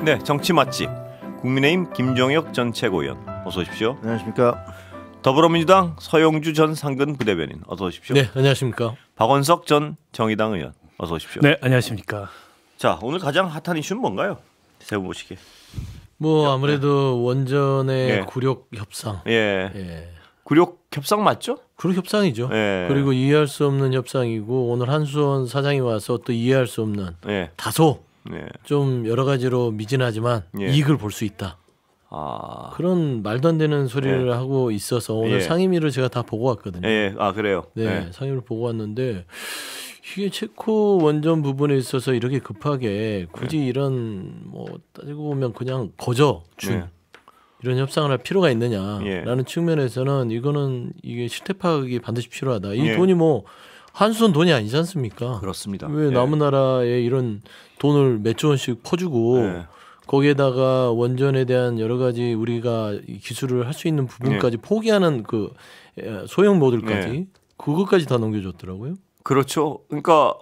네, 정치 맛집 국민의힘 김종혁 전 최고위원 어서 오십시오. 안녕하십니까. 더불어민주당 서영주 전 상근 부대변인 어서 오십시오. 네, 안녕하십니까. 박원석 전 정의당 의원 어서 오십시오. 네, 안녕하십니까. 자, 오늘 가장 핫한 이슈는 뭔가요? 세 분 보시기에. 뭐 아무래도 원전의 예. 굴욕 협상. 예. 예. 굴욕 협상 맞죠? 굴욕 협상이죠. 예. 그리고 이해할 수 없는 협상이고 오늘 한수원 사장이 와서 또 이해할 수 없는 예. 다소 예. 좀 여러 가지로 미진하지만 예. 이익을 볼 수 있다. 아. 그런 말도 안 되는 소리를 예. 하고 있어서 오늘 예. 상임위를 제가 다 보고 왔거든요. 예. 아, 그래요. 네, 예. 상임위를 보고 왔는데 이게 체코 원전 부분에 있어서 이렇게 급하게 굳이 이런 뭐 따지고 보면 그냥 거저 준 네. 이런 협상을 할 필요가 있느냐라는 예. 측면에서는 이거는 이게 실태 파악이 반드시 필요하다. 이 예. 돈이 뭐 한수원 돈이 아니지 않습니까? 그렇습니다. 왜 예. 남은 나라에 이런 돈을 몇 조 원씩 퍼주고 예. 거기에다가 원전에 대한 여러 가지 우리가 기술을 할 수 있는 부분까지 포기하는 그 소형 모듈까지 예. 그것까지 다 넘겨줬더라고요. 그렇죠. 그러니까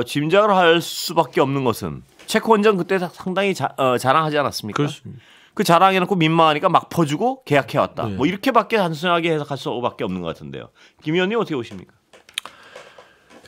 짐작을 할 수밖에 없는 것은 체코 원전 그때 상당히 자랑하지 않았습니까? 그렇습니다. 그 자랑해놓고 민망하니까 막 퍼주고 계약해왔다. 네. 뭐 이렇게밖에 단순하게 해석할 수밖에 없는 것 같은데요. 김 의원님 어떻게 보십니까?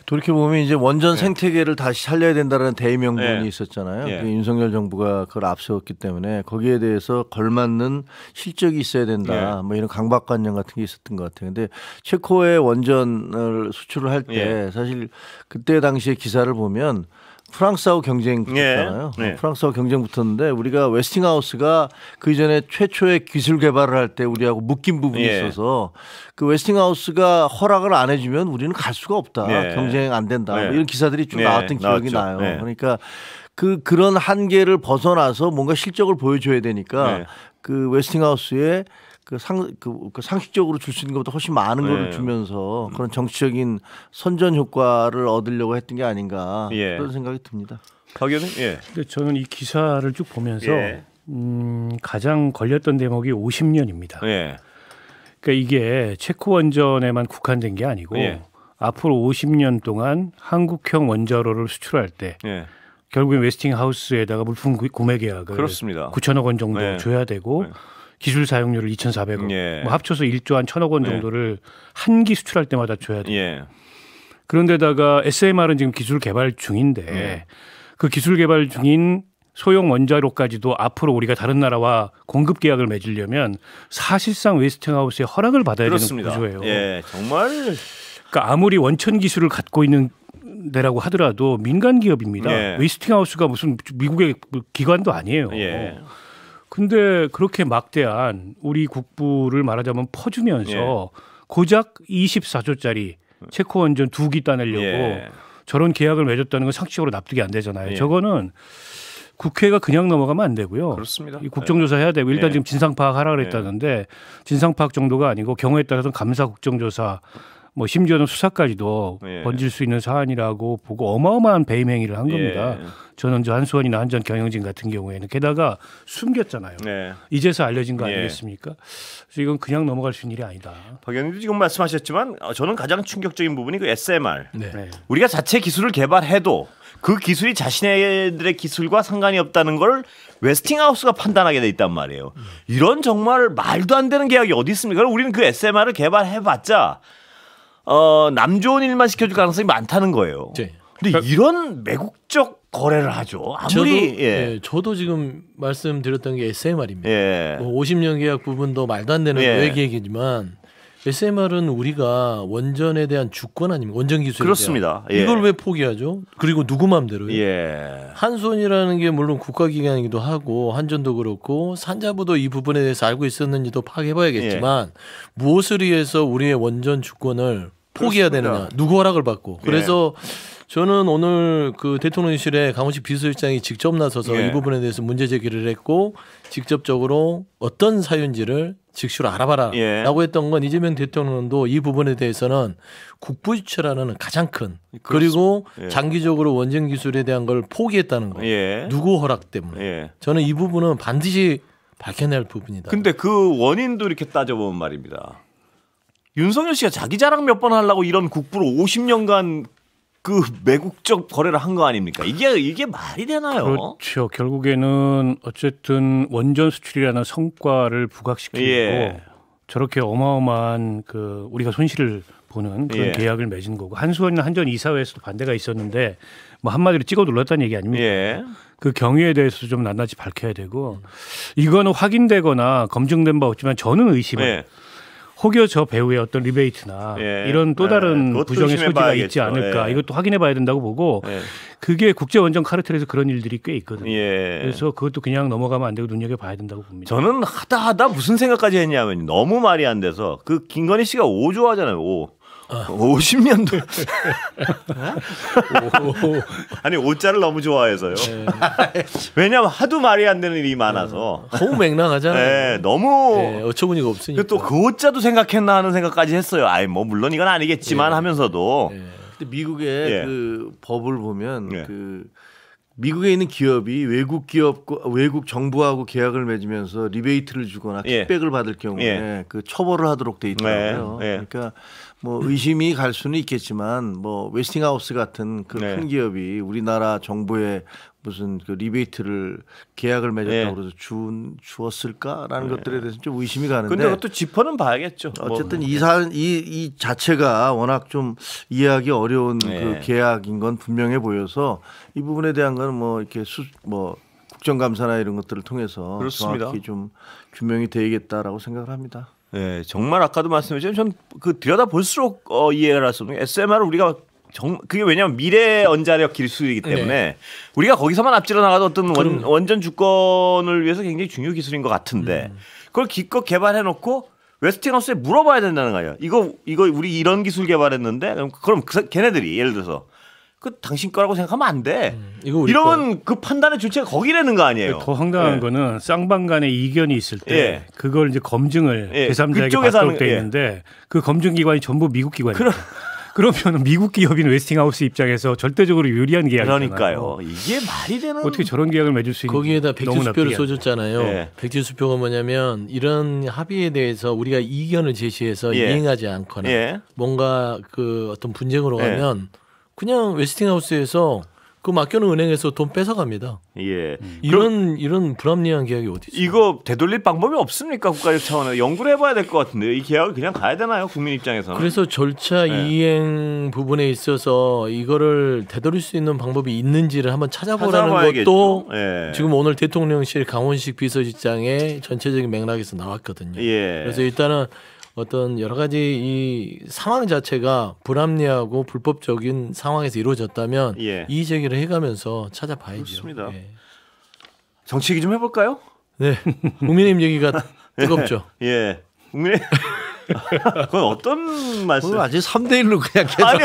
돌이켜보면 이제 원전 생태계를 다시 살려야 된다는 대의명분이 네. 있었잖아요. 예. 그 윤석열 정부가 그걸 앞세웠기 때문에 거기에 대해서 걸맞는 실적이 있어야 된다. 뭐 이런 강박관념 같은 게 있었던 것 같아요. 근데 체코의 원전을 수출을 할 때 사실 그때 당시에 기사를 보면 프랑스하고 경쟁 붙었잖아요. 예. 네. 프랑스하고 경쟁 붙었는데 우리가 웨스팅하우스가 그 이전에 최초의 기술 개발을 할 때 우리하고 묶인 부분이 예. 있어서 그 웨스팅하우스가 허락을 안 해주면 우리는 갈 수가 없다. 예. 경쟁 안 된다. 뭐 예. 이런 기사들이 좀 예. 나왔던 기억이 나왔죠. 나요. 예. 그러니까 그런 한계를 벗어나서 뭔가 실적을 보여줘야 되니까 예. 그 웨스팅하우스에 그 상식적으로 줄 수 있는 것보다 훨씬 많은 네. 걸 주면서 그런 정치적인 선전 효과를 얻으려고 했던 게 아닌가 예. 그런 생각이 듭니다. 박 의원님? 예. 근데 저는 이 기사를 쭉 보면서 예. 가장 걸렸던 대목이 50년입니다. 예. 그러니까 이게 체코 원전에만 국한된 게 아니고 예. 앞으로 50년 동안 한국형 원자로를 수출할 때 예. 결국엔 웨스팅하우스에다가 물품 구매 계약을 그렇습니다. 9천억 원 정도 네. 줘야 되고 네. 기술 사용료를 2,400억, 예. 뭐 합쳐서 1조 한 1,000억 원 정도를 한 기 수출할 때마다 줘야 돼요. 예. 그런데다가 SMR은 지금 기술 개발 중인데 예. 그 기술 개발 중인 소형 원자로까지도 앞으로 우리가 다른 나라와 공급 계약을 맺으려면 사실상 웨스팅하우스의 허락을 받아야 그렇습니다. 되는 구조예요. 예. 정말 그러니까 아무리 원천 기술을 갖고 있는 데라고 하더라도 민간 기업입니다. 예. 웨스팅하우스가 무슨 미국의 기관도 아니에요. 예. 근데 그렇게 막대한 우리 국부를 말하자면 퍼주면서 예. 고작 24조짜리 체코 원전 2기 따내려고 예. 저런 계약을 맺었다는 건 상식적으로 납득이 안 되잖아요. 예. 저거는 국회가 그냥 넘어가면 안 되고요. 그렇습니다. 이 국정조사 해야 되고 일단 예. 지금 진상 파악하라 그랬다는데 진상 파악 정도가 아니고 경우에 따라서는 감사 국정조사 뭐 심지어는 수사까지도 예. 번질 수 있는 사안이라고 보고 어마어마한 배임 행위를 한 겁니다. 예. 저는 저 한수원이나 한전 경영진 같은 경우에는 게다가 숨겼잖아요. 네. 이제서 알려진 거 예. 아니겠습니까? 그래서 이건 그냥 넘어갈 수 있는 일이 아니다. 박 의원님도 지금 말씀하셨지만 저는 가장 충격적인 부분이 그 SMR. 네. 네. 우리가 자체 기술을 개발해도 그 기술이 자신들의 기술과 상관이 없다는 걸 웨스팅하우스가 판단하게 돼 있단 말이에요. 이런 정말 말도 안 되는 계약이 어디 있습니까? 그럼 우리는 그 SMR을 개발해봤자 남 좋은 일만 시켜줄 가능성이 많다는 거예요. 네. 근데 이런 매국적 거래를 하죠. 아무리 저도 지금 말씀드렸던 게 SMR입니다. 예. 50년 계약 부분도 말도 안 되는 예. 외계 얘기지만 SMR은 우리가 원전에 대한 주권 아닙니까? 원전 기술에 그렇습니다. 대한. 예. 이걸 왜 포기하죠? 그리고 누구 마음대로요? 예. 한수원이라는 게 물론 국가기관이기도 하고 한전도 그렇고 산자부도 이 부분에 대해서 알고 있었는지도 파악해봐야겠지만 무엇을 위해서 우리의 원전 주권을 포기해야 그렇습니다. 되느냐? 누구 허락을 받고? 그래서 저는 오늘 그 대통령실에 강훈식 비서실장이 직접 나서서 예. 이 부분에 대해서 문제 제기를 했고 직접적으로 어떤 사유인지를 즉시로 알아봐라라고 예. 했던 건 이재명 대통령도 이 부분에 대해서는 국부 유출하는 가장 큰 그리고 예. 장기적으로 원전 기술에 대한 걸 포기했다는 거. 예. 누구 허락 때문에. 예. 저는 이 부분은 반드시 밝혀낼 부분이다. 근데 그 원인도 이렇게 따져보면 말입니다. 윤석열 씨가 자기 자랑 몇 번 하려고 이런 국부를 50년간 그 매국적 거래를 한 거 아닙니까? 이게 말이 되나요? 그렇죠. 결국에는 어쨌든 원전 수출이라는 성과를 부각시키고 예. 저렇게 어마어마한 그 우리가 손실을 보는 그런 예. 계약을 맺은 거고 한수원 한전 이사회에서도 반대가 있었는데 뭐 한마디로 찍어 눌렀다는 얘기 아닙니까? 예. 그 경위에 대해서도 좀 낱낱이 밝혀야 되고 이거는 확인되거나 검증된 바 없지만 저는 의심을 예. 혹여 저 배우의 어떤 리베이트나 예. 이런 또 다른 그것도 부정의 소지가 의심해봐야겠죠. 있지 않을까 예. 이것도 확인해 봐야 된다고 보고 예. 그게 국제 원전 카르텔에서 그런 일들이 꽤 있거든요. 예. 그래서 그것도 그냥 넘어가면 안 되고 눈여겨봐야 된다고 봅니다. 저는 하다 무슨 생각까지 했냐면 너무 말이 안 돼서 그 김건희 씨가 5 좋아하잖아요. 5. 50년도 아니 5자를 너무 좋아해서요. 왜냐하면 하도 말이 안 되는 일이 많아서 너무 맹랑하잖아요. 네, 너무 네, 어처구니가 없으니까. 또 그 5자도 생각했나 하는 생각까지 했어요. 아이 뭐 물론 이건 아니겠지만 하면서도 네. 근데 미국의 예. 그 법을 보면 예. 그 미국에 있는 기업이 외국 기업과 외국 정부하고 계약을 맺으면서 리베이트를 주거나 예. 킥백을 받을 경우에 예. 그 처벌을 하도록 돼 있더라고요. 네. 예. 그러니까 뭐 의심이 갈 수는 있겠지만 뭐 웨스팅하우스 같은 그 네. 큰 기업이 우리나라 정부에 무슨 그 리베이트를 계약을 맺었다고 네. 그래서 주었을까라는 것들에 대해서 좀 의심이 가는데. 근데 그것도 짚어는 봐야겠죠. 어쨌든 이 자체가 워낙 좀 이해하기 어려운 네. 그 계약인 건 분명해 보여서 이 부분에 대한 거는 뭐 이렇게 뭐 국정감사나 이런 것들을 통해서 그렇습니다. 정확히 좀 규명이 되겠다라고 생각을 합니다. 네, 정말 아까도 말씀드렸지만 전 그 들여다 볼수록 이해를 할 수 없는 게 SMR을 우리가 그게 왜냐하면 미래 원자력 기술이기 때문에 우리가 거기서만 앞질러 나가도 어떤 원전 주권을 위해서 굉장히 중요 기술인 것 같은데 그걸 기껏 개발해 놓고 웨스팅하우스에 물어봐야 된다는 거예요. 이거 우리 이런 기술 개발했는데 그럼 걔네들이 예를 들어서 그 당신 거라고 생각하면 안 돼. 이거 우리 이러면 그 판단의 주체가 거기라는 거 아니에요. 더 황당한 예. 거는 쌍방 간의 이견이 있을 때 예. 그걸 이제 검증을 예. 제3자에게 그쪽에서 받도록 돼 하는- 예. 있는데 그 검증 기관이 전부 미국 기관이에요. 그러면 미국 기업인 웨스팅하우스 입장에서 절대적으로 유리한 계약이잖아요. 그러니까요. 이게 말이 되는 어떻게 저런 계약을 맺을 수 있는지 거기에다 너무나 백지수표를 특이하죠. 써줬잖아요. 예. 백지수표가 뭐냐면 이런 합의에 대해서 우리가 이견을 제시해서 예. 이행하지 않거나 예. 뭔가 그 어떤 분쟁으로 예. 가면 그냥 웨스팅하우스에서 그 맡겨놓은 은행에서 돈 뺏어갑니다. 예. 이런 불합리한 계약이 어디 있어요? 이거 되돌릴 방법이 없습니까? 국가적 차원에서 연구를 해봐야 될 것 같은데 이 계약을 그냥 가야 되나요? 국민 입장에서는. 그래서 절차 이행 부분에 있어서 이거를 되돌릴 수 있는 방법이 있는지를 한번 찾아보라는 찾아봐야겠죠. 것도 예. 지금 오늘 대통령실 강원식 비서실장의 전체적인 맥락에서 나왔거든요. 예. 그래서 일단은 어떤 여러 가지 이 상황 자체가 불합리하고 불법적인 상황에서 이루어졌다면 예. 이의 제기를 해가면서 찾아봐야죠. 그렇습니다. 예. 정치 얘기 좀 해볼까요? 네, 국민의힘 얘기가 뜨겁죠. 예. 국민의 그건 어떤 말씀? 그걸 아직 3대1로 그냥 계속. 아니.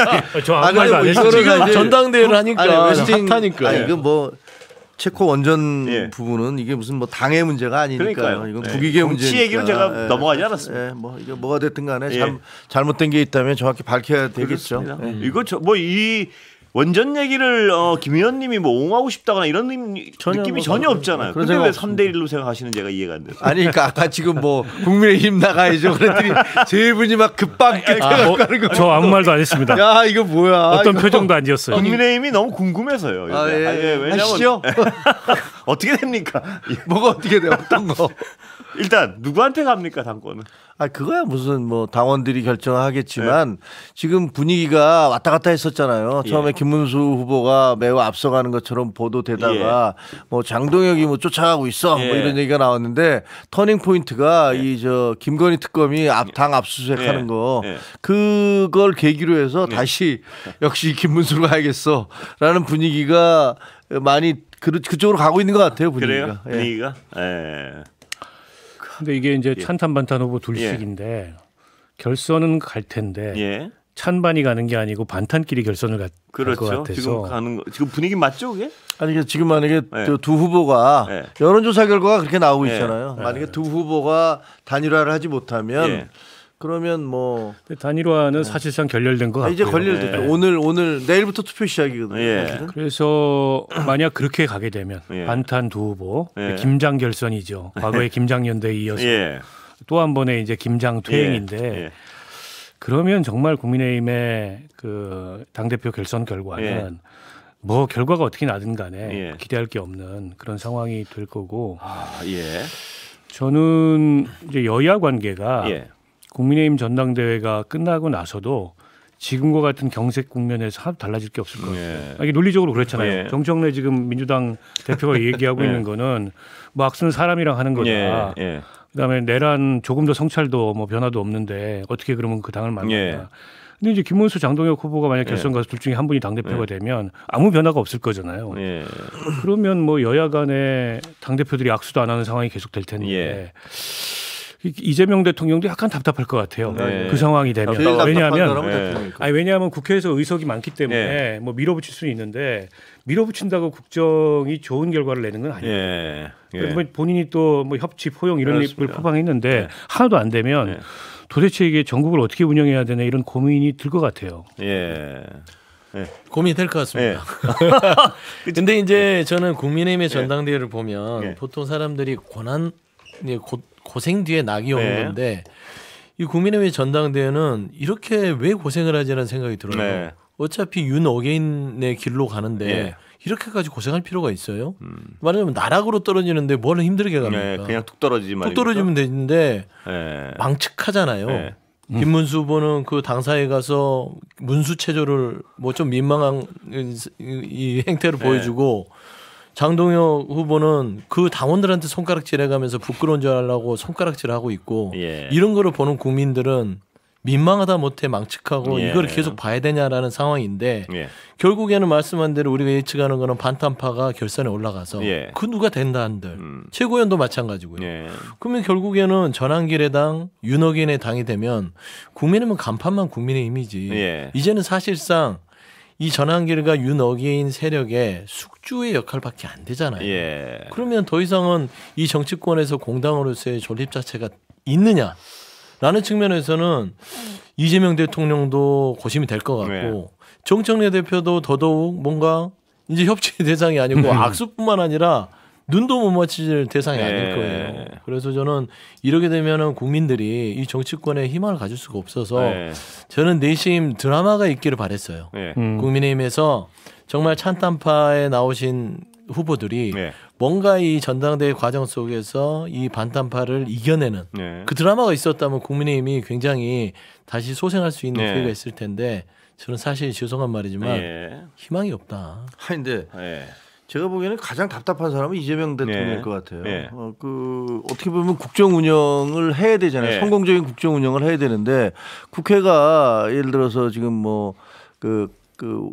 저 아무 말도 안 했어요. 이거를 지금 이제 전당대회를 하니까 핫하니까. 아니 이건 뭐 체코 원전 예. 부분은 이게 무슨 뭐 당의 문제가 아니니까요. 그러니까요. 이건 예. 국익의 정치 문제니까. 얘기는 제가 넘어가지 않았습니다. 예, 뭐 이게 뭐가 됐든 간에 예. 잘못된 게 있다면 정확히 밝혀야 되겠죠. 그렇습니다. 예. 이거 뭐 이 원전 얘기를 김 의원님이 뭐 옹호하고 싶다거나 이런 느낌이 뭐 전혀 없잖아요. 그런 근데 왜 생각 3대 1로 생각하시는 제가 이해가 안 돼요. 아니 그러니까 아까 지금 뭐 국민의힘 나가야죠. 그랬더니 세 분이 막 급방 가는 거. 저 아무 말도 안 했습니다. 야 이거 뭐야? 어떤 이거. 표정도 안 지었어요. 국민의힘이 너무 궁금해서요. 아, 요새. 예. 아니, 왜냐면 하시죠. 어떻게 됩니까? 뭐가 어떻게 돼요? 어떤 거? 일단 누구한테 갑니까 당권은? 아 그거야 무슨 뭐 당원들이 결정하겠지만 지금 분위기가 왔다 갔다 했었잖아요. 처음에 예. 김문수 후보가 매우 앞서가는 것처럼 보도되다가 뭐 장동혁이 뭐 쫓아가고 있어 뭐 예. 이런 얘기가 나왔는데 터닝 포인트가 이 저 김건희 특검이 당 압수수색하는 예. 거 예. 그걸 계기로 해서 다시 역시 김문수로 가야겠어라는 분위기가 많이 그쪽으로 가고 있는 것 같아요 분위기가. 그래요? 예. 분위기가? 예. 근데 이게 이제 찬탄반탄 후보 둘씩인데 결선은 갈 텐데 예. 찬반이 가는 게 아니고 반탄끼리 결선을 갈 것 그렇죠. 같아서 지금 가는 거 지금 분위기 맞죠, 그게? 아니 이게 지금 만약에 네. 두 후보가 네. 여론조사 결과가 그렇게 나오고 네. 있잖아요. 만약에 두 후보가 단일화를 하지 못하면 예. 그러면 뭐 근데 단일화는 사실상 결렬된 것 같고요. 이제 걸릴죠. 네. 오늘 내일부터 투표 시작이거든요. 예. 사실은. 그래서 만약 그렇게 가게 되면 예. 반탄 두 후보 예. 김장 결선이죠. 과거의 김장연대에 이어서 예. 또 한 번의 이제 김장 퇴행인데 예. 그러면 정말 국민의힘의 그 당대표 결선 결과는 예. 뭐 결과가 어떻게 나든 간에 예. 기대할 게 없는 그런 상황이 될 거고 예. 저는 이제 여야 관계가 예. 국민의힘 전당대회가 끝나고 나서도 지금과 같은 경색 국면에서 하나도 달라질 게 없을 것 같아요. 예. 이게 논리적으로 그렇잖아요. 예. 정청래 지금 민주당 대표가 얘기하고 예. 있는 거는 뭐 악수는 사람이랑 하는 거다. 예. 예. 그다음에 내란 조금 더 성찰도 뭐 변화도 없는데 어떻게 그러면 그 당을 만나냐. 예. 근데 이제 김문수 장동혁 후보가 만약 결선 가서 둘 중에 한 분이 당대표가 되면 아무 변화가 없을 거잖아요. 예. 그러면 뭐 여야 간에 당대표들이 악수도 안 하는 상황이 계속 될 텐데 예. 이재명 대통령도 약간 답답할 것 같아요. 예. 그 상황이 되면. 제일 답답한 왜냐하면 사람은 예. 대통령이니까. 왜냐하면 국회에서 의석이 많기 때문에 뭐 밀어붙일 수는 있는데 밀어붙인다고 국정이 좋은 결과를 내는 건 아니에요. 예. 그러니까 뭐 본인이 또 뭐 협치, 포용 이런 입을 그렇습니다. 포방했는데 하나도 안 되면 예. 도대체 이게 전국을 어떻게 운영해야 되나 이런 고민이 들 것 같아요. 예. 고민이 될 것 같습니다. 근데 이제 저는 국민의힘의 전당대회를 보면 예. 보통 사람들이 고생 뒤에 낙이 오는 네. 건데 이 국민의힘의 전당대회는 이렇게 왜 고생을 하지라는 생각이 들어요. 네. 어차피 윤 어게인의 길로 가는데 예. 이렇게까지 고생할 필요가 있어요? 말하자면 나락으로 떨어지는데 뭘 힘들게 갑니까? 예. 그냥 툭 떨어지지 말고. 뚝 떨어지면 되는데 예. 망측하잖아요. 예. 김문수 후보는 그 당사에 가서 문수 체조를 뭐 좀 민망한 이 행태를 보여주고 장동혁 후보는 그 당원들한테 손가락질 해가면서 부끄러운 줄 알라고 손가락질을 하고 있고 예. 이런 거를 보는 국민들은 민망하다 못해 망측하고 예. 이걸 계속 봐야 되냐라는 상황인데 예. 결국에는 말씀한 대로 우리가 예측하는 거는 반탄파가 결선에 올라가서 예. 그 누가 된다 한들 최고위원도 마찬가지고요. 예. 그러면 결국에는 전환길의 당, 윤호긴의 당이 되면 국민의힘은 간판만 국민의힘이지. 예. 이제는 사실상 이 전환길과 윤어게인 세력의 숙주의 역할밖에 안 되잖아요. 예. 그러면 더 이상은 이 정치권에서 공당으로서의 존립 자체가 있느냐라는 측면에서는 이재명 대통령도 고심이 될 것 같고 네. 정청래 대표도 더더욱 뭔가 이제 협치 대상이 아니고 악수뿐만 아니라 눈도 못 맞힐 대상이 네. 아닐 거예요. 그래서 저는 이렇게 되면은 국민들이 이 정치권에 희망을 가질 수가 없어서 네. 저는 내심 드라마가 있기를 바랬어요. 예. 국민의힘에서 정말 찬탄파에 나오신 후보들이 네. 뭔가 이 전당대회 과정 속에서 이 반탄파를 이겨내는 네. 그 드라마가 있었다면 국민의힘이 굉장히 다시 소생할 수 있는 네. 기회가 있을 텐데 저는 사실 죄송한 말이지만 예. 희망이 없다. 근데 예. 제가 보기에는 가장 답답한 사람은 이재명 대통령일 네. 것 같아요. 네. 어떻게 보면 국정 운영을 해야 되잖아요. 네. 성공적인 국정 운영을 해야 되는데 국회가 예를 들어서 지금 뭐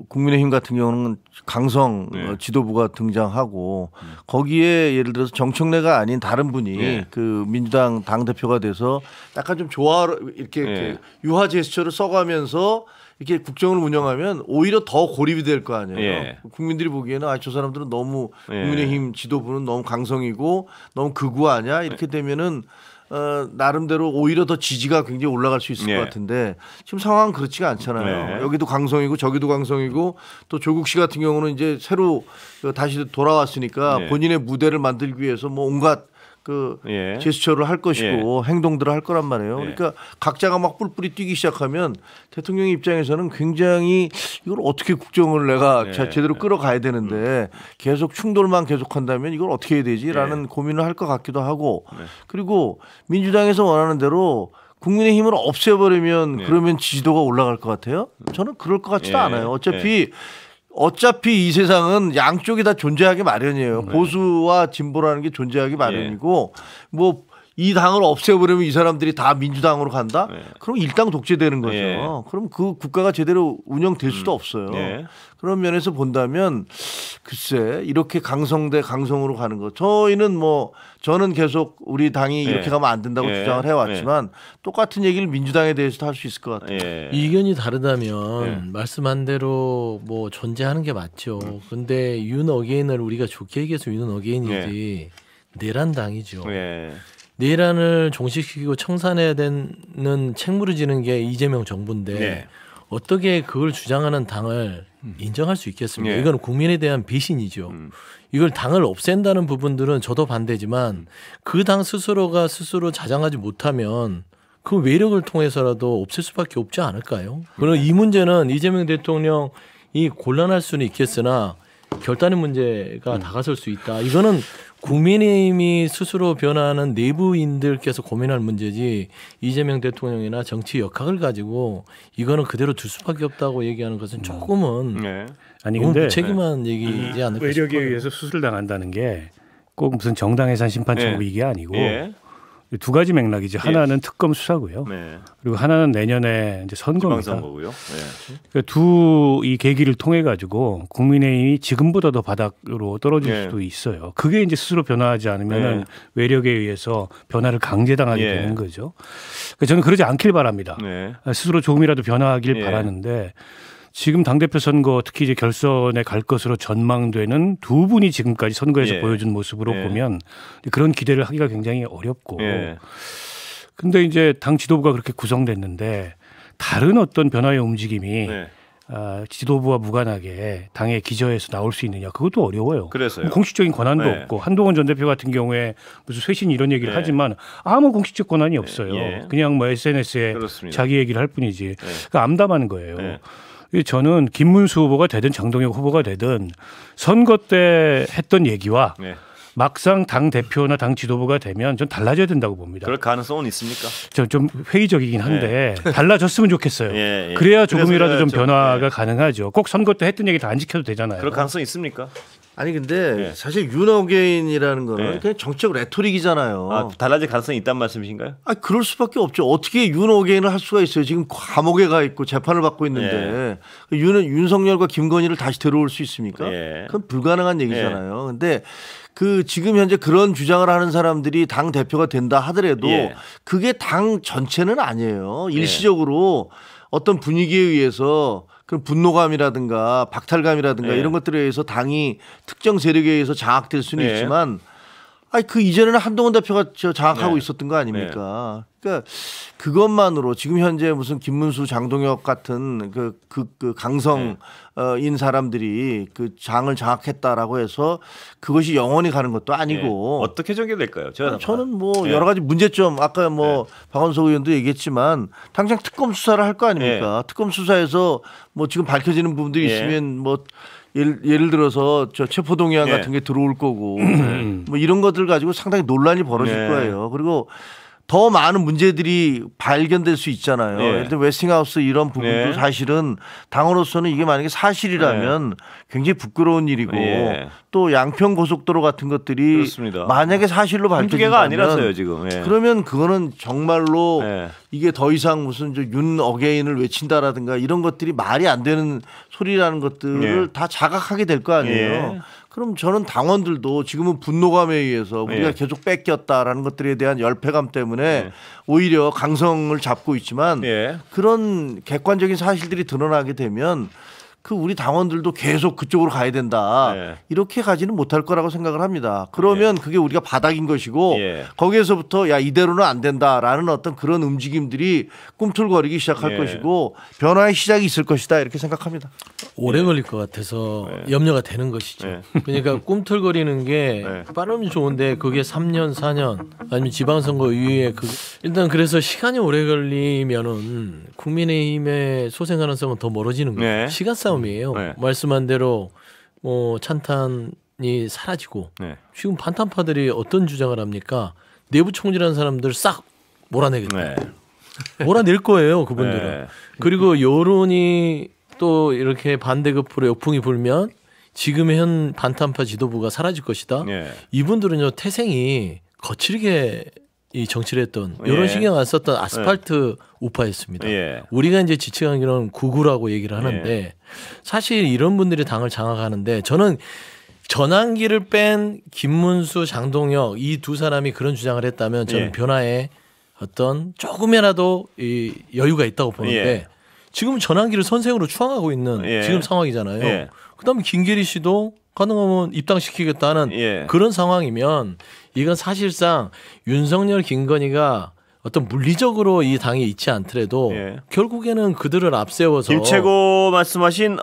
국민의힘 같은 경우는 강성 네. 지도부가 등장하고 거기에 예를 들어서 정청래가 아닌 다른 분이 네. 그 민주당 당 대표가 돼서 약간 좀 이렇게 네. 유화 제스처를 써가면서 이렇게 국정을 운영하면 오히려 더 고립이 될 거 아니에요. 예. 국민들이 보기에는 저 사람들은 너무 예. 국민의힘 지도부는 너무 강성이고 너무 극우 아니야 이렇게 되면은 나름대로 오히려 더 지지가 굉장히 올라갈 수 있을 예. 것 같은데 지금 상황은 그렇지가 않잖아요. 네. 여기도 강성이고 저기도 강성이고 또 조국 씨 같은 경우는 이제 새로 다시 돌아왔으니까 네. 본인의 무대를 만들기 위해서 뭐 온갖 예. 제스처를 할 것이고 행동들을 할 거란 말이에요. 예. 그러니까 각자가 막 뿔뿔이 뛰기 시작하면 대통령 입장에서는 굉장히 이걸 어떻게 국정을 내가 예. 제대로 끌어가야 되는데 계속 충돌만 계속한다면 이걸 어떻게 해야 되지라는 고민을 할 것 같기도 하고 그리고 민주당에서 원하는 대로 국민의힘을 없애버리면 그러면 지지도가 올라갈 것 같아요. 저는 그럴 것 같지도 예. 않아요. 어차피 이 세상은 양쪽이 다 존재하기 마련이에요. 보수와 진보라는 게 존재하기 마련이고 뭐 이 당을 없애버리면 이 사람들이 다 민주당으로 간다? 그럼 일당 독재되는 거죠. 예. 그럼 그 국가가 제대로 운영될 수도 없어요. 예. 그런 면에서 본다면 글쎄 이렇게 강성 대 강성으로 가는 거. 저는 계속 우리 당이 이렇게 가면 안 된다고 예. 주장을 해왔지만 똑같은 얘기를 민주당에 대해서도 할 수 있을 것 같아요. 예. 이견이 다르다면 말씀한 대로 뭐 존재하는 게 맞죠. 근데 윤 어게인을 우리가 좋게 얘기해서 윤 어게인이지 내란 당이죠. 예. 내란을 종식시키고 청산해야 되는 책무를 지는 게 이재명 정부인데 네. 어떻게 그걸 주장하는 당을 인정할 수 있겠습니까? 네. 이건 국민에 대한 배신이죠. 이걸 당을 없앤다는 부분들은 저도 반대지만 그 당 스스로가 스스로 자장하지 못하면 그 외력을 통해서라도 없앨 수밖에 없지 않을까요? 그럼 이 문제는 이재명 대통령이 곤란할 수는 있겠으나 결단의 문제가 다가설 수 있다. 이거는 국민의힘이 스스로 변화하는 내부인들께서 고민할 문제지 이재명 대통령이나 정치 역학을 가지고 이거는 그대로 둘 수밖에 없다고 얘기하는 것은 조금은 아니 너무 근데 무책임한 얘기이지 않을까 외력에 싶어요. 의해서 수술당한다는 게 꼭 무슨 정당해산 심판청구 이게 아니고 두 가지 맥락이죠. 하나는 특검 수사고요. 그리고 하나는 내년에 이제 선거입니다. 지방선거고요. 그러니까 두 이 계기를 통해 가지고 국민의힘이 지금보다 더 바닥으로 떨어질 수도 있어요. 그게 이제 스스로 변화하지 않으면은 외력에 의해서 변화를 강제당하게 되는 거죠. 그러니까 저는 그러지 않길 바랍니다. 스스로 조금이라도 변화하길 바라는데 지금 당대표 선거 특히 이제 결선에 갈 것으로 전망되는 두 분이 지금까지 선거에서 보여준 모습으로 보면 그런 기대를 하기가 굉장히 어렵고 근데 이제 당 지도부가 그렇게 구성됐는데 다른 어떤 변화의 움직임이 지도부와 무관하게 당의 기저에서 나올 수 있느냐 그것도 어려워요. 그래서요. 공식적인 권한도 없고 한동훈 전 대표 같은 경우에 무슨 쇄신 이런 얘기를 하지만 아무 공식적 권한이 없어요. 그냥 뭐 SNS에 그렇습니다. 자기 얘기를 할 뿐이지. 그러니까 암담하는 거예요. 저는 김문수 후보가 되든 장동혁 후보가 되든 선거 때 했던 얘기와 막상 당 대표나 당 지도부가 되면 전 달라져야 된다고 봅니다. 그럴 가능성은 있습니까? 좀 회의적이긴 한데 달라졌으면 좋겠어요. 그래야 조금이라도 좀 변화가 가능하죠. 꼭 선거 때 했던 얘기 다 안 지켜도 되잖아요. 그럴 가능성 있습니까? 아니 근데 사실 윤어게인이라는 거는 그냥 정책 레토릭이잖아요. 아, 달라질 가능성이 있다는 말씀이신가요? 아 그럴 수밖에 없죠. 어떻게 윤어게인을 할 수가 있어요. 지금 감옥에 가 있고 재판을 받고 있는데 윤석열과 김건희를 다시 데려올 수 있습니까? 그건 불가능한 얘기잖아요. 근데 그 지금 현재 그런 주장을 하는 사람들이 당 대표가 된다 하더라도 그게 당 전체는 아니에요. 일시적으로 어떤 분위기에 의해서 그런 분노감이라든가 박탈감이라든가 이런 것들에 의해서 당이 특정 세력에 의해서 장악될 수는 있지만 아니 그 이전에는 한동훈 대표가 장악하고 있었던 거 아닙니까? 그러니까 그것만으로 지금 현재 무슨 김문수, 장동혁 같은 그 강성인 사람들이 그 장을 장악했다라고 해서 그것이 영원히 가는 것도 아니고 어떻게 전개될까요? 저는 뭐 여러 가지 문제점 아까 뭐 박원석 의원도 얘기했지만 당장 특검 수사를 할 거 아닙니까? 특검 수사에서 뭐 지금 밝혀지는 부분들이 있으면 뭐 예를 들어서 저 체포동의안 같은 게 들어올 거고 뭐 이런 것들 가지고 상당히 논란이 벌어질 거예요. 그리고 더 많은 문제들이 발견될 수 있잖아요. 예를 들어 웨스팅하우스 이런 부분도 사실은 당으로서는 이게 만약에 사실이라면 굉장히 부끄러운 일이고 또 양평 고속도로 같은 것들이 그렇습니다. 만약에 사실로 한두 밝혀진다면 개가 아니라서요 지금. 그러면 그거는 정말로 이게 더 이상 무슨 윤 어게인을 외친다라든가 이런 것들이 말이 안 되는 소리라는 것들을 다 자각하게 될 거 아니에요. 그럼 저는 당원들도 지금은 분노감에 의해서 우리가 계속 뺏겼다라는 것들에 대한 열패감 때문에 오히려 강성을 잡고 있지만 그런 객관적인 사실들이 드러나게 되면 그 우리 당원들도 계속 그쪽으로 가야 된다. 이렇게 가지는 못할 거라고 생각을 합니다. 그러면 그게 우리가 바닥인 것이고 거기에서부터 야 이대로는 안 된다라는 어떤 그런 움직임들이 꿈틀거리기 시작할 것이고 변화의 시작이 있을 것이다 이렇게 생각합니다. 오래 걸릴 것 같아서 염려가 되는 것이죠. 그러니까 꿈틀거리는 게 빠르면 좋은데 그게 3년, 4년 아니면 지방선거 이후에 일단 그래서 시간이 오래 걸리면은 국민의힘의 소생 가능성은 더 멀어지는 거예요. 시간 싸움이에요. 말씀한 대로 뭐 찬탄이 사라지고 지금 반탄파들이 어떤 주장을 합니까? 내부 총질하는 사람들 싹 몰아내겠다. 몰아낼 거예요, 그분들은. 그리고 여론이 또 이렇게 반대급부로 역풍이 불면 지금 현 반탄파 지도부가 사라질 것이다. 이분들은요 태생이 거칠게 이 정치를 했던 이런 신경 안 썼던 아스팔트 우파였습니다. 우리가 이제 지칭하기로는 구구라고 얘기를 하는데 사실 이런 분들이 당을 장악하는데 저는 전환기를 뺀 김문수, 장동혁 이 두 사람이 그런 주장을 했다면 저는 변화에 어떤 조금이라도 이 여유가 있다고 보는데 지금 전환기를 선생으로 추앙하고 있는 지금 상황이잖아요. 그다음에 김계리 씨도 가능하면 입당시키겠다는 그런 상황이면 이건 사실상 윤석열, 김건희가 어떤 물리적으로 이 당에 있지 않더라도 결국에는 그들을 앞세워서 김채고 말씀하신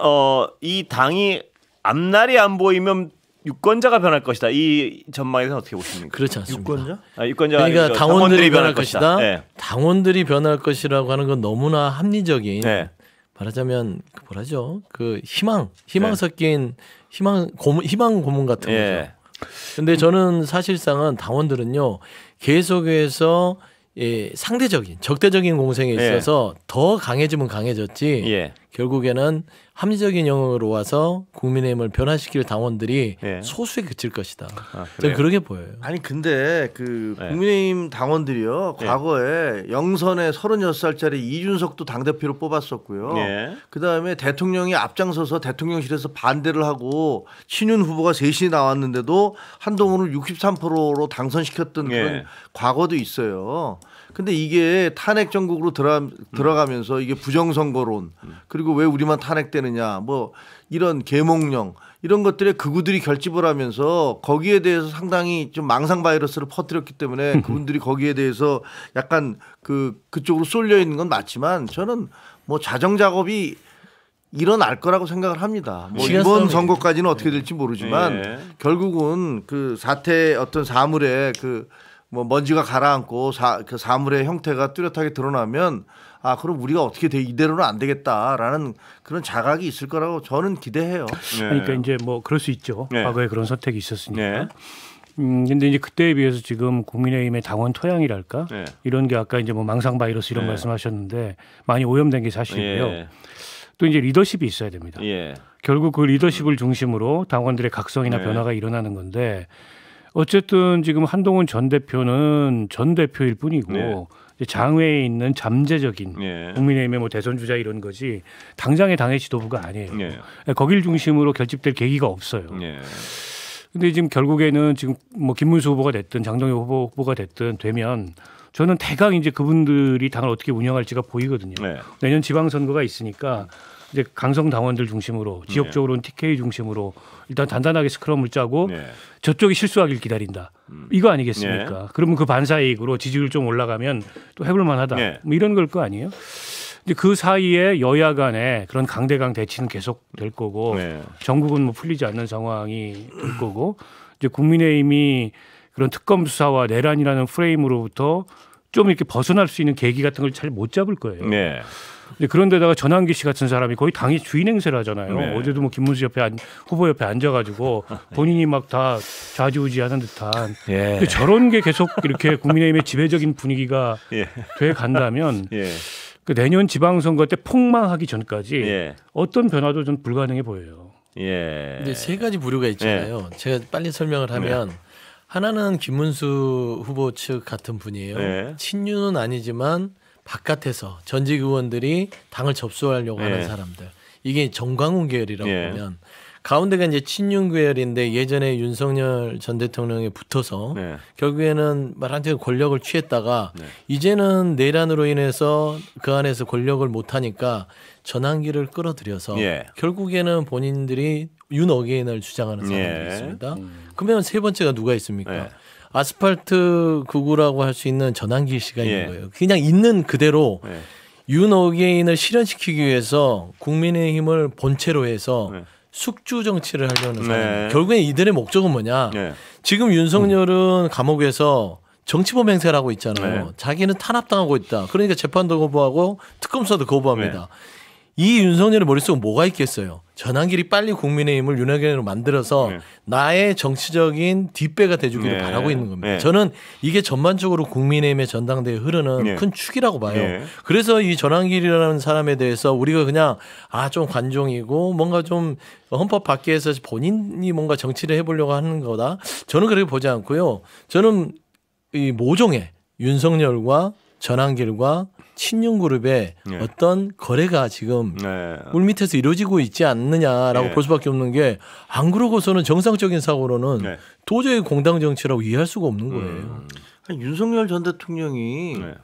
이 당이 앞날이 안 보이면 유권자가 변할 것이다. 이 전망에 대해서 어떻게 보십니까? 그렇지 않습니다. 유권자? 유권자가 그러니까 아니죠. 당원들이 변할 것이다. 네. 당원들이 변할 것이라고 하는 건 너무나 합리적인 네. 말하자면 뭐라죠? 그 희망 네. 섞인 희망 고문 같은 예. 거죠. 근데 저는 사실상은 당원들은요 계속해서 상대적인 적대적인 공생에 있어서 더 강해지면 강해졌지 예. 결국에는 합리적인 영역으로 와서 국민의힘을 변화시킬 당원들이 예. 소수에 그칠 것이다. 아, 저는 그래요? 그렇게 보여요. 아니 근데 그 네. 국민의힘 당원들이요 네. 과거에 영선에 36살짜리 이준석도 당대표로 뽑았었고요. 예. 그다음에 대통령이 앞장서서 대통령실에서 반대를 하고 친윤 후보가 셋이 나왔는데도 한동훈을 63%로 당선시켰던 예. 그런 과거도 있어요. 근데 이게 탄핵 정국으로 들어가면서 이게 부정선거론 그리고 왜 우리만 탄핵되느냐 뭐 이런 계몽령 이런 것들에 극우들이 결집을 하면서 거기에 대해서 상당히 좀 망상 바이러스를 퍼뜨렸기 때문에 그분들이 거기에 대해서 약간 그쪽으로 쏠려 있는 건 맞지만 저는 뭐 자정 작업이 일어날 거라고 생각을 합니다. 뭐 시간 이번 싸움이죠. 선거까지는 어떻게 될지 모르지만 예. 결국은 그 사태 어떤 사물에 뭐 먼지가 가라앉고 그 사물의 형태가 뚜렷하게 드러나면 아 그럼 우리가 어떻게 이대로는 안 되겠다라는 그런 자각이 있을 거라고 저는 기대해요. 그러니까 이제 뭐 그럴 수 있죠. 네. 과거에 그런 선택이 있었으니까. 네. 근데 이제 그때에 비해서 지금 국민의힘의 당원 토양이랄까 네. 이런 게 아까 이제 뭐 망상 바이러스 이런 네. 말씀하셨는데 많이 오염된 게 사실이고요. 예. 또 이제 리더십이 있어야 됩니다. 예. 결국 그 리더십을 중심으로 당원들의 각성이나 네. 변화가 일어나는 건데 어쨌든 지금 한동훈 전 대표는 전 대표일 뿐이고 네. 이제 장외에 있는 잠재적인 예. 국민의힘의 뭐 대선 주자 이런 거지 당장의 당의 지도부가 아니에요. 예. 거길 중심으로 결집될 계기가 없어요. 예. 근데 지금 결국에는 지금 뭐 김문수 후보가 됐든 장동혁 후보가 됐든 되면 저는 대강 이제 그분들이 당을 어떻게 운영할지가 보이거든요. 네. 내년 지방선거가 있으니까 이제 강성 당원들 중심으로 지역적으로는 TK 중심으로 일단 단단하게 스크럼을 짜고 네. 저쪽이 실수하길 기다린다. 이거 아니겠습니까? 그러면 그 반사이익으로 지지율 좀 올라가면 또 해볼 만하다. 네. 뭐 이런 걸 거 아니에요? 근데 그 사이에 여야 간에 그런 강대강 대치는 계속 될 거고 네. 전국은 뭐 풀리지 않는 상황이 될 거고 이제 국민의힘이 그런 특검 수사와 내란이라는 프레임으로부터 좀 이렇게 벗어날 수 있는 계기 같은 걸 잘 못 잡을 거예요. 네. 근데 그런데다가 전환기 씨 같은 사람이 거의 당의 주인 행세를 하잖아요. 네. 어제도 뭐 김문수 후보 옆에 앉아가지고 본인이 막 다 좌지우지하는 듯한. 예. 근데 저런 게 계속 이렇게 국민의힘의 지배적인 분위기가 예. 돼 간다면 예. 그 내년 지방선거 때 폭망하기 전까지 예. 어떤 변화도 좀 불가능해 보여요. 예. 근데 세 가지 부류가 있잖아요. 제가 빨리 설명을 하면 하나는 김문수 후보 측 같은 분이에요. 네. 친윤은 아니지만 바깥에서 전직 의원들이 당을 접수하려고 하는 네. 사람들. 이게 정광훈 계열이라고 네. 보면 가운데가 이제 친윤 계열인데 예전에 윤석열 전 대통령에 붙어서 네. 결국에는 말한대로 권력을 취했다가 네. 이제는 내란으로 인해서 그 안에서 권력을 못하니까 전환기를 끌어들여서 예. 결국에는 본인들이 윤어게인을 주장하는 사람들이 예. 있습니다. 그러면 세 번째가 누가 있습니까? 예. 아스팔트 극우라고 할 수 있는 전환기 씨가 예. 있는 거예요. 그냥 있는 그대로 예. 윤어게인을 실현시키기 위해서 국민의힘을 본체로 해서 네. 숙주 정치를 하려는 사람. 네. 결국엔 이들의 목적은 뭐냐? 예. 지금 윤석열은 감옥에서 정치범 행세를 하고 있잖아요. 네. 자기는 탄압당하고 있다. 그러니까 재판도 거부하고 특검 수사도 거부합니다. 네. 이 윤석열의 머릿속에 뭐가 있겠어요? 전환길이 빨리 국민의힘을 윤핵관으로 만들어서 네. 나의 정치적인 뒷배가 돼주기를 네. 바라고 있는 겁니다. 네. 저는 이게 전반적으로 국민의힘의 전당대회에 흐르는 네. 큰 축이라고 봐요. 네. 그래서 이 전환길이라는 사람에 대해서 우리가 그냥 좀 관종이고 뭔가 좀 헌법 밖에서 본인이 뭔가 정치를 해보려고 하는 거다. 저는 그렇게 보지 않고요. 저는 이 모종의 윤석열과 전환길과 친윤그룹의 네. 어떤 거래가 지금 네. 물밑에서 이루어지고 있지 않느냐라고 네. 볼 수밖에 없는 게 안 그러고서는 정상적인 사고로는 네. 도저히 공당 정치라고 이해할 수가 없는 거예요. 아니, 윤석열 전 대통령이 네.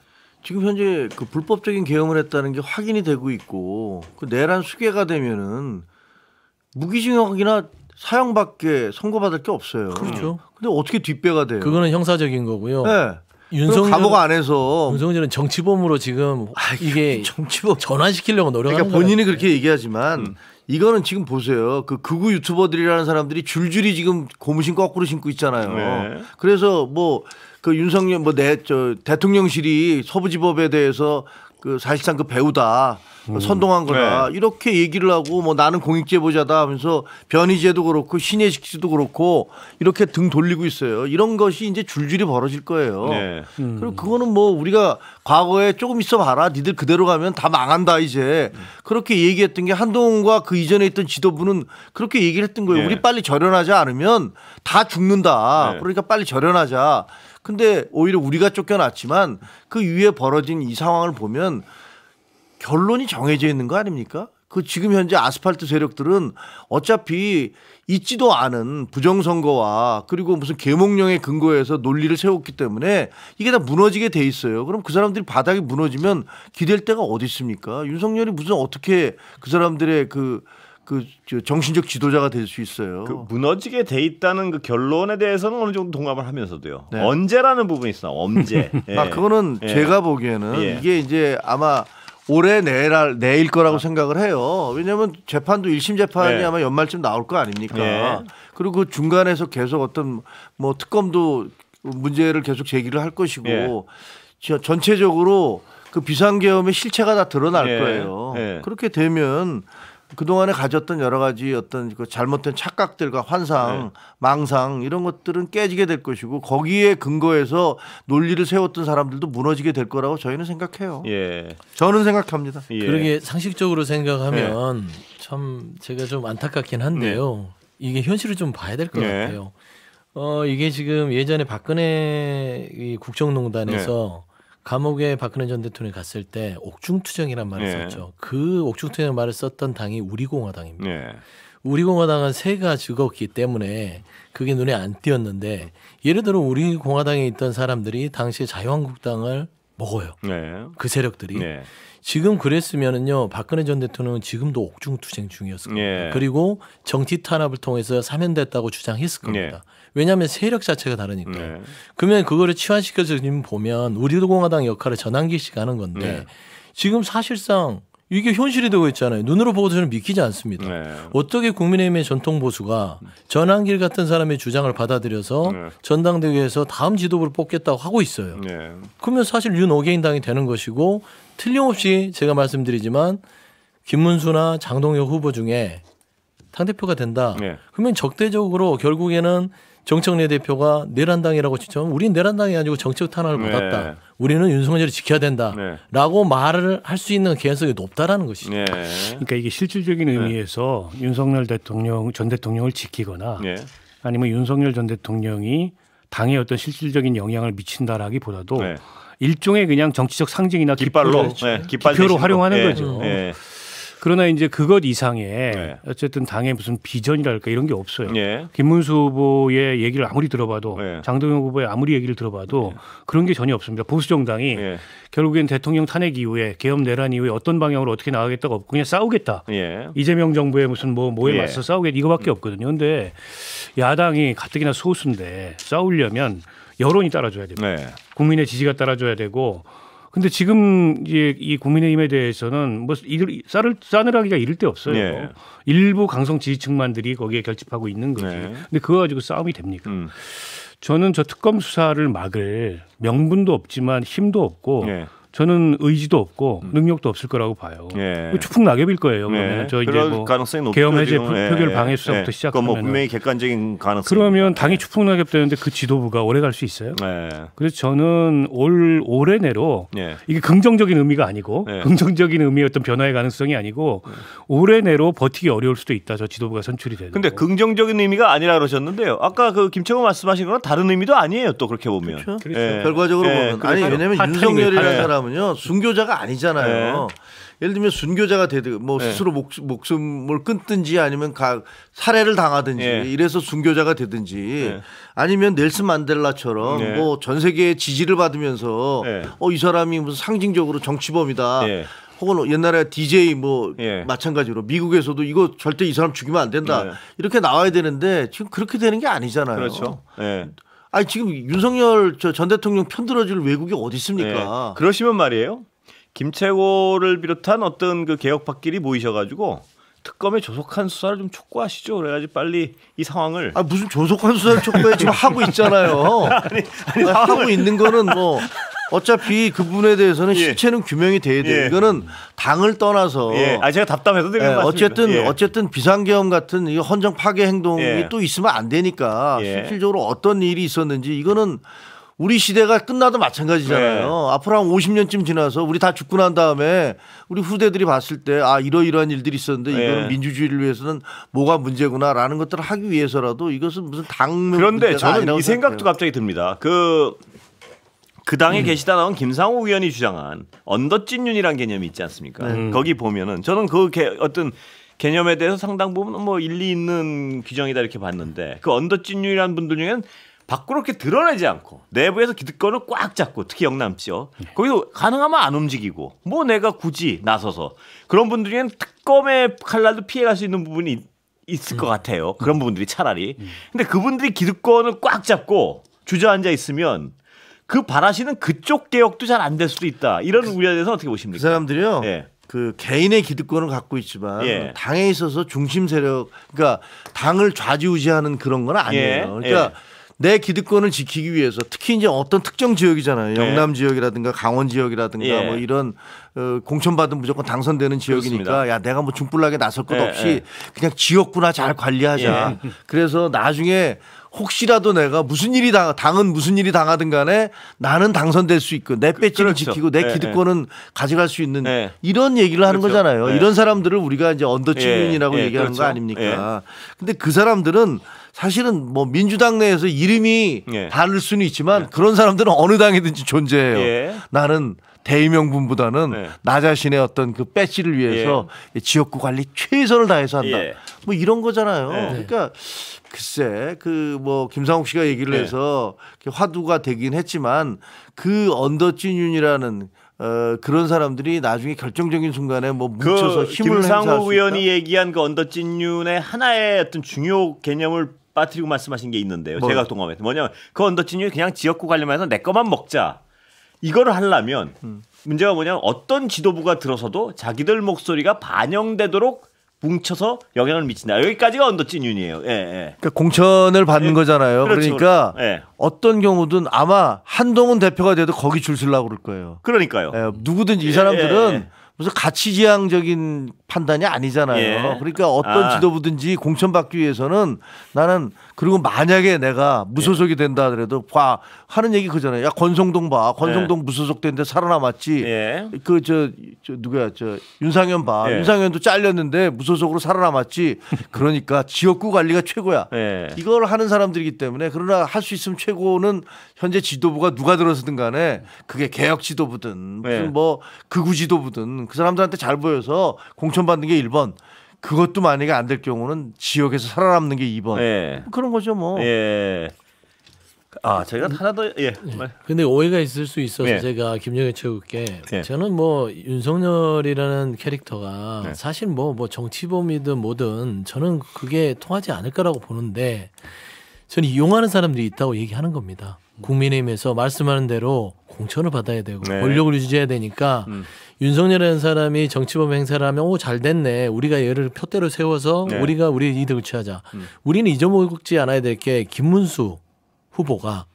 지금 현재 그 불법적인 계엄을 했다는 게 확인이 되고 있고 그 내란 수괴가 되면은 무기징역이나 사형밖에 선고받을 게 없어요. 그렇죠. 근데 어떻게 뒷배가 돼요? 그거는 형사적인 거고요. 네. 윤석열 감옥 안에서 윤석열은 정치범으로 지금 이게 정치범 전환시키려고 노력하는 그러니까 본인이 그렇게 얘기하지만 이거는 지금 보세요. 그 극우 유튜버들이라는 사람들이 줄줄이 지금 고무신 거꾸로 신고 있잖아요. 네. 그래서 뭐 그 윤석열 대통령실이 서부지법에 대해서 그 사실상 그 배우다 선동한 거다 네. 이렇게 얘기를 하고 뭐 나는 공익제보자다 하면서 변희재도 그렇고 신혜식 씨도 그렇고 이렇게 등 돌리고 있어요. 이런 것이 이제 줄줄이 벌어질 거예요. 네. 그리고 그거는 뭐 우리가 과거에 조금 있어 봐라. 니들 그대로 가면 다 망한다 이제. 그렇게 얘기했던 게 한동훈과 그 이전에 있던 지도부는 그렇게 얘기를 했던 거예요. 네. 우리 빨리 절연하지 않으면 다 죽는다. 네. 그러니까 빨리 절연하자. 근데 오히려 우리가 쫓겨났지만 그 위에 벌어진 이 상황을 보면 결론이 정해져 있는 거 아닙니까? 그 지금 현재 아스팔트 세력들은 어차피 있지도 않은 부정선거와 그리고 무슨 계몽령에 근거해서 논리를 세웠기 때문에 이게 다 무너지게 돼 있어요. 그럼 그 사람들이 바닥이 무너지면 기댈 데가 어디 있습니까? 윤석열이 무슨 어떻게 그 사람들의 그 정신적 지도자가 될 수 있어요. 그 무너지게 돼 있다는 그 결론에 대해서는 어느 정도 동감을 하면서도요. 네. 언제라는 부분이 있어. 언제. 예. 그거는 예. 제가 보기에는 예. 이게 이제 아마 올해 내일 거라고 생각을 해요. 왜냐하면 재판도 1심 재판이 네. 아마 연말쯤 나올 거 아닙니까? 네. 그리고 그 중간에서 계속 어떤 뭐 특검도 문제를 계속 제기를 할 것이고 네. 전체적으로 그 비상계엄의 실체가 다 드러날 네. 거예요. 네. 그렇게 되면 그동안에 가졌던 여러 가지 어떤 그 잘못된 착각들과 환상, 네. 망상 이런 것들은 깨지게 될 것이고 거기에 근거해서 논리를 세웠던 사람들도 무너지게 될 거라고 저희는 생각해요. 예. 저는 생각합니다. 예. 그러게 상식적으로 생각하면 참 제가 좀 안타깝긴 한데요. 이게 현실을 좀 봐야 될 것 네. 같아요. 이게 지금 예전에 박근혜 이 국정농단에서 감옥에 박근혜 전 대통령이 갔을 때 옥중투쟁이란 말을 네. 썼죠. 그 옥중투쟁 말을 썼던 당이 우리공화당입니다. 예. 우리공화당은 세가 죽었기 때문에 그게 눈에 안 띄었는데 예를 들어 우리공화당에 있던 사람들이 당시에 자유한국당을 먹어요. 네. 그 세력들이. 네. 지금 그랬으면은요 박근혜 전 대통령은 지금도 옥중투쟁 중이었을 겁니다. 예. 그리고 정치 탄압을 통해서 사면됐다고 주장했을 겁니다. 왜냐하면 세력 자체가 다르니까. 네. 그러면 그거를 치환시켜서 지금 보면 우리공화당 역할을 전환기 씨가 하는 건데 네. 지금 사실상 이게 현실이 되고 있잖아요. 눈으로 보고도 저는 믿기지 않습니다. 네. 어떻게 국민의힘의 전통 보수가 전환길 같은 사람의 주장을 받아들여서 네. 전당대회에서 다음 지도부를 뽑겠다고 하고 있어요. 네. 그러면 사실 윤어게인당이 되는 것이고 틀림없이 제가 말씀드리지만 김문수나 장동혁 후보 중에 당대표가 된다. 네. 그러면 적대적으로 결국에는 정청래 대표가 내란당이라고 지칭하면 우리는 내란당이 아니고 정책 탄압을 네. 받았다. 우리는 윤석열을 지켜야 된다라고 말을 할 수 있는 개연성이 높다라는 것이죠. 네. 그러니까 이게 실질적인 의미에서 윤석열 대통령 전 대통령을 지키거나 네. 아니면 윤석열 전 대통령이 당에 어떤 실질적인 영향을 미친다라기보다도 네. 일종의 그냥 정치적 상징이나 깃발로 깃발 기표로 대신으로. 활용하는 예. 거죠. 예. 그러나 이제 그것 이상의 네. 어쨌든 당의 무슨 비전이랄까 이런 게 없어요. 예. 김문수 후보의 얘기를 아무리 들어봐도 네. 장동영 후보의 아무리 얘기를 들어봐도 그런 게 전혀 없습니다. 보수 정당이 예. 결국엔 대통령 탄핵 이후에 계엄 내란 이후에 어떤 방향으로 어떻게 나가겠다가 없고 그냥 싸우겠다. 예. 이재명 정부의 무슨 뭐에 예. 맞서 싸우겠다 이거밖에 없거든요. 근데 야당이 가뜩이나 소수인데 싸우려면 여론이 따라줘야 됩니다. 네. 국민의 지지가 따라줘야 되고. 근데 지금 이제 이 국민의힘에 대해서는 뭐 싸늘하기가 이를 데 없어요. 예. 일부 강성 지지층만들이 거기에 결집하고 있는 거지. 네. 근데 그거 가지고 싸움이 됩니까? 저는 저 특검 수사를 막을 명분도 없지만 힘도 없고 예. 저는 의지도 없고 능력도 없을 거라고 봐요. 예. 추풍 낙엽일 거예요. 네. 그러면 저 이제 그럴 뭐 가능성이 높죠. 계엄 해제 지금. 표결 방해 수사부터 그건 시작하면 뭐 분명히 객관적인 가능성. 그러면 당이 추풍 낙엽 되는데 그 지도부가 오래 갈 수 있어요? 네. 그래서 저는 올해 내로 예. 이게 긍정적인 의미가 아니고 네. 긍정적인 의미의 어떤 변화의 가능성이 아니고 올해 내로 버티기 어려울 수도 있다. 저 지도부가 선출이 되는. 근데 긍정적인 의미가 아니라 그러셨는데요. 아까 그 김채고 말씀하신 거는 다른 의미도 아니에요. 또 그렇게 보면. 그렇죠. 예. 결과적으로 예. 보면 아니 그래서 왜냐하면 파타임이 윤석열이라는 파타임. 사람은요 순교자가 아니잖아요. 예를 들면 순교자가 되든 뭐 예. 스스로 목숨을 끊든지 아니면 살해를 당하든지 예. 이래서 순교자가 되든지 예. 아니면 넬슨 만델라처럼 예. 뭐 전 세계의 지지를 받으면서 예. 이 사람이 무슨 상징적으로 정치범이다. 예. 혹은 옛날에 DJ 뭐 예. 마찬가지로 미국에서도 이거 절대 이 사람 죽이면 안 된다. 예. 이렇게 나와야 되는데 지금 그렇게 되는 게 아니잖아요. 그렇죠. 예. 아니 지금 윤석열 전 대통령 편들어줄 외국이 어디 있습니까? 예. 그러시면 말이에요. 김채고를 비롯한 어떤 그 개혁파끼리 모이셔가지고 특검에 조속한 수사를 좀 촉구하시죠. 그래가지고 빨리 이 상황을 무슨 조속한 수사를 촉구해 지금 하고 있잖아요. 아니, 하고 있는 거는 뭐 어차피 그 부분에 대해서는 실체는 규명이 돼야 돼요. 이거는 당을 떠나서 제가 답답해서 드리는 말씀입니다. 어쨌든 비상계엄 같은 이 헌정 파괴 행동이 또 있으면 안 되니까 실질적으로 어떤 일이 있었는지 이거는 우리 시대가 끝나도 마찬가지잖아요. 앞으로 한 50년쯤 지나서 우리 다 죽고 난 다음에 우리 후대들이 봤을 때 이러이러한 일들이 있었는데 이거는 민주주의를 위해서는 뭐가 문제구나라는 것들을 하기 위해서라도 이것은 무슨 당 그런데 저는 이 생각도 갑자기 듭니다. 그 당에 계시다 나온 김상호 의원이 주장한 언더찐윤이라는 개념이 있지 않습니까? 거기 보면은 저는 그 어떤 개념에 대해서 상당 부분 뭐 일리 있는 규정이다 이렇게 봤는데 그 언더찐윤이라는 분들 중에는 밖으로 이렇게 드러내지 않고 내부에서 기득권을 꽉 잡고 특히 영남지요. 거기서 가능하면 안 움직이고 뭐 내가 굳이 나서서 그런 분들 중에는 특검의 칼날도 피해갈 수 있는 부분이 있을 것 같아요. 그런 부분들이 차라리. 근데 그분들이 기득권을 꽉 잡고 주저앉아 있으면 그 바라시는 그쪽 개혁도 잘 안 될 수도 있다. 이런 우려에 대해서 어떻게 보십니까? 그 사람들이요. 그 개인의 기득권을 갖고 있지만 당에 있어서 중심 세력 그러니까 당을 좌지우지하는 그런 건 아니에요. 그러니까 내 기득권을 지키기 위해서 특히 이제 어떤 특정 지역이잖아요. 영남 지역이라든가 강원 지역이라든가 뭐 이런 공천받은 무조건 당선되는 지역이니까 그렇습니다. 야 내가 뭐 중불나게 나설 것 없이 그냥 지역구나 잘 관리하자. 그래서 나중에 혹시라도 내가 당은 무슨 일이 당하든 간에 나는 당선될 수 있고 내 배지를 지키고 내 기득권은 가져갈 수 있는 이런 얘기를 하는 거잖아요. 이런 사람들을 우리가 이제 언더치윤이라고 얘기하는 거 아닙니까? 근데 그 사람들은 사실은 뭐 민주당 내에서 이름이 다를 수는 있지만 그런 사람들은 어느 당이든지 존재해요. 나는 대의명분보다는 나 자신의 어떤 그 배지를 위해서 지역구 관리 최선을 다해서 한다. 뭐 이런 거잖아요. 그러니까 글쎄 그 뭐 김상욱 씨가 얘기를 해서 화두가 되긴 했지만 그 언더찐윤이라는 그런 사람들이 나중에 결정적인 순간에 뭐 뭉쳐서 힘을 행사할 수 있다. 김상욱 의원이 얘기한 그 언더찐윤의 하나의 어떤 중요 개념을 빠뜨리고 말씀하신 게 있는데요. 제가 동감해서 뭐냐면 그 언더찐윤이 그냥 지역구 관리만 해서 내 것만 먹자. 이거를 하려면 문제가 뭐냐면 어떤 지도부가 들어서도 자기들 목소리가 반영되도록 뭉쳐서 영향을 미친다. 여기까지가 언더찐윤이에요. 그러니까 공천을 받는 거잖아요. 그렇죠. 그러니까 어떤 경우든 아마 한동훈 대표가 돼도 거기 줄 서려고 그럴 거예요. 그러니까요. 누구든지 이 사람들은 무슨 가치지향적인 판단이 아니잖아요. 그러니까 어떤 지도부든지 공천받기 위해서는 나는 그리고 만약에 내가 무소속이 된다 하더라도 하는 얘기 그잖아요. 야 권성동 봐. 권성동 무소속 됐는데 살아남았지. 그 누구야 윤상현 봐. 윤상현도 잘렸는데 무소속으로 살아남았지. 그러니까 지역구 관리가 최고야. 이걸 하는 사람들이기 때문에 그러나 할 수 있으면 최고는 현재 지도부가 누가 들어서든 간에 그게 개혁 지도부든 무슨 뭐 극우 지도부든 그 사람들한테 잘 보여서 공천받는 게 1번. 그것도 만약에 안 될 경우는 지역에서 살아남는 게 2번. 그런 거죠 뭐. 제가 하나 더 근데 오해가 있을 수 있어서 제가 김영애 최고께 저는 뭐 윤석열이라는 캐릭터가 사실 뭐 정치범이든 뭐든 저는 그게 통하지 않을 거라고 보는데 저는 이용하는 사람들이 있다고 얘기하는 겁니다. 국민의힘에서 말씀하는 대로 공천을 받아야 되고 권력을 유지해야 되니까 윤석열이라는 사람이 정치범 행사를 하면 잘 됐네. 우리가 얘를 표대로 세워서 우리가 우리의 이득을 취하자. 우리는 잊어먹지 않아야 될 게 김문수 후보가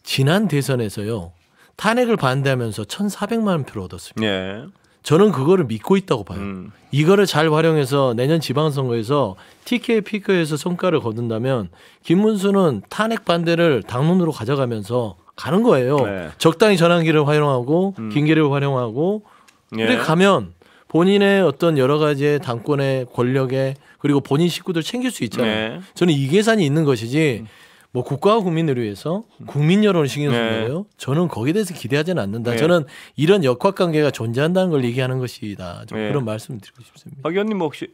지난 대선에서요. 탄핵을 반대하면서 1,400만 표를 얻었습니다. 저는 그거를 믿고 있다고 봐요. 이거를 잘 활용해서 내년 지방선거에서 TK 피크에서 성과를 거둔다면 김문수는 탄핵 반대를 당론으로 가져가면서 가는 거예요. 적당히 전환기를 활용하고 긴기를 활용하고 이렇게 가면 본인의 어떤 여러 가지의 당권의 권력에 그리고 본인 식구들 챙길 수 있잖아요. 저는 이 계산이 있는 것이지 뭐 국가와 국민을 위해서 국민 여론을 신경 쓴 거예요. 저는 거기에 대해서 기대하지는 않는다. 저는 이런 역학관계가 존재한다는 걸 얘기하는 것이다. 그런 말씀을 드리고 싶습니다. 박 의원님 혹시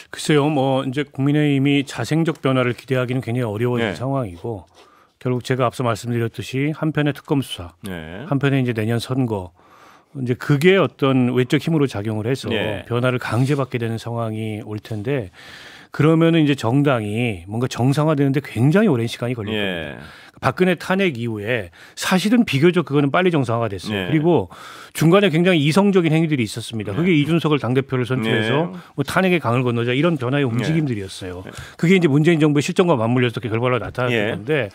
글쎄요. 뭐 이제 국민의힘이 자생적 변화를 기대하기는 굉장히 어려운 상황이고 결국 제가 앞서 말씀드렸듯이 한편의 특검 수사, 한편에 이제 내년 선거 이제 그게 어떤 외적 힘으로 작용을 해서 변화를 강제받게 되는 상황이 올 텐데 그러면은 이제 정당이 뭔가 정상화되는데 굉장히 오랜 시간이 걸릴 겁니다. 박근혜 탄핵 이후에 사실은 비교적 그거는 빨리 정상화가 됐어요. 네. 그리고 중간에 굉장히 이성적인 행위들이 있었습니다. 그게 이준석을 당대표를 선출해서 네. 뭐 탄핵의 강을 건너자 이런 변화의 움직임들이었어요. 그게 이제 문재인 정부의 실정과 맞물려서 결과로 나타났던 건데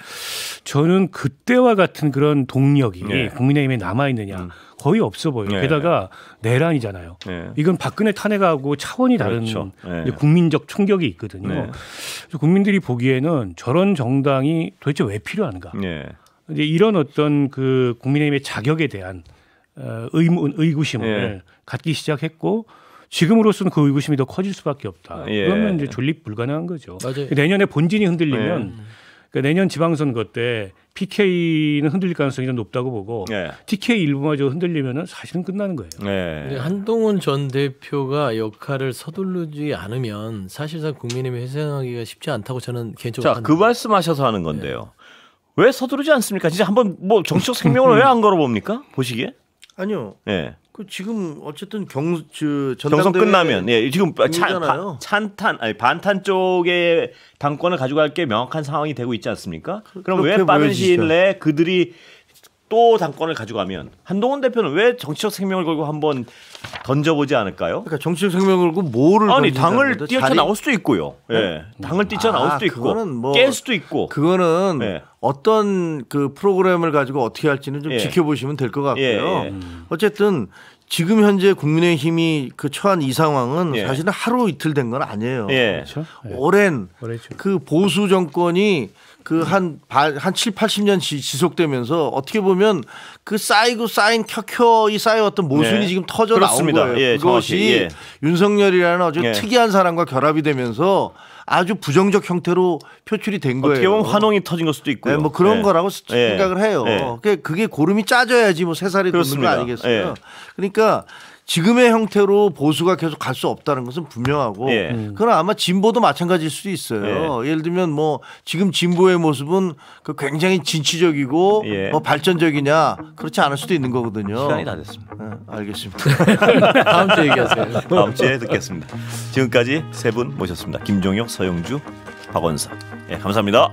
저는 그때와 같은 그런 동력이 국민의힘에 남아있느냐 거의 없어 보여요. 게다가 내란이잖아요. 이건 박근혜 탄핵하고 차원이 다른 그렇죠. 이제 국민적 충격이 있거든요. 그래서 국민들이 보기에는 저런 정당이 도대체 왜 필요한가? 이제 이런 어떤 그 국민의힘의 자격에 대한 의구심을 갖기 시작했고 지금으로서는 그 의구심이 더 커질 수밖에 없다. 그러면 이제 존립 불가능한 거죠. 맞아요. 내년에 본진이 흔들리면 그러니까 내년 지방선거 때 PK는 흔들릴 가능성이 좀 높다고 보고 TK 일부마저 흔들리면은 사실은 끝나는 거예요. 근데 한동훈 전 대표가 역할을 서두르지 않으면 사실상 국민의힘이 회생하기가 쉽지 않다고 저는 개인적으로. 자, 그 말씀하셔서 하는 건데요. 왜 서두르지 않습니까? 진짜 한번 뭐 정치적 생명을 왜 안 걸어봅니까? 보시기에? 아니요. 그 지금 어쨌든 경선 끝나면 지금 반탄 쪽의 당권을 가져갈 게 명확한 상황이 되고 있지 않습니까? 그럼 왜 빠른 시일 내에 그들이 또 당권을 가져가면 한동훈 대표는 왜 정치적 생명을 걸고 한번 던져보지 않을까요? 그러니까 정치적 생명을 걸고 뭐를 당을 뛰쳐나올 수도 있고요. 당을 뛰쳐나올 수도 있고 깰 수도 있고. 그거는 어떤 그 프로그램을 가지고 어떻게 할지는 좀 지켜보시면 될 것 같고요. 어쨌든 지금 현재 국민의힘이 그 처한 이 상황은 사실은 하루 이틀 된 건 아니에요. 그렇죠? 오랜 그 보수 정권이 그 한 7, 80년 지속되면서 어떻게 보면 그 쌓인 켜켜이 쌓여왔던 모순이 지금 터져 나온 거예요. 그것이 윤석열이라는 아주 특이한 사람과 결합이 되면서 아주 부정적 형태로 표출이 된 거예요. 어떻게 보면 환홍이 터진 걸 수도 있고요. 뭐 그런 거라고 생각을 해요. 그게 고름이 짜져야지 뭐 새살이 돋는 거 아니겠어요. 그러니까 지금의 형태로 보수가 계속 갈 수 없다는 것은 분명하고 그건 아마 진보도 마찬가지일 수도 있어요. 예를 들면 뭐 지금 진보의 모습은 그 굉장히 진취적이고 뭐 발전적이냐 그렇지 않을 수도 있는 거거든요. 시간이 다 됐습니다. 알겠습니다. 다음 주에 얘기하세요. 다음 주에 듣겠습니다. 지금까지 세 분 모셨습니다. 김종혁, 서영주, 박원석. 감사합니다.